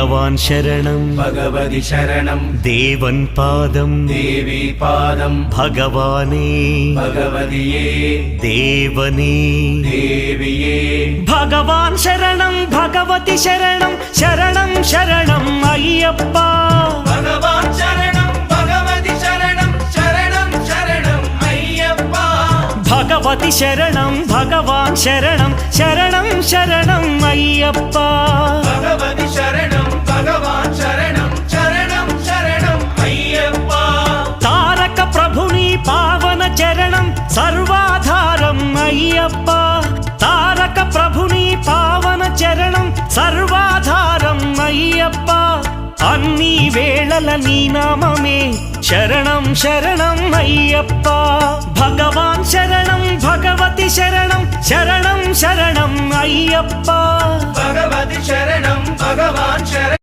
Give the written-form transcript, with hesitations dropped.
भगवान् शरणं भगवति शरणं देवन् पादं देवी पादं भगवाने भगवदिये देवने देविये भगवान् शरणं भगवति शरणं शरणं शरणं अय्यप्पा भगवान् शरणं भगवति शरणं शरणं शरणं अय्यप्पा भगवति शरणं भगवान् शरणं शरणं शरणं अय्यप्पा भगवति शरणं भगवान् शरणं शरणं शरणं अय्यप्पा तारक प्रभुनि पावन चरणं सर्वाधारं अय्यप्पा तारक प्रभुनि पावन चरणं सर्वाधारं अय्यप्पा अन्नी वेळల నీ నామమే శరణం శరణం అయ్యప్ప భగవాన్ శరణం భగవతి శరణం శరణం శరణం అయ్యప్ప भगवति शरणं भगवान् शरणं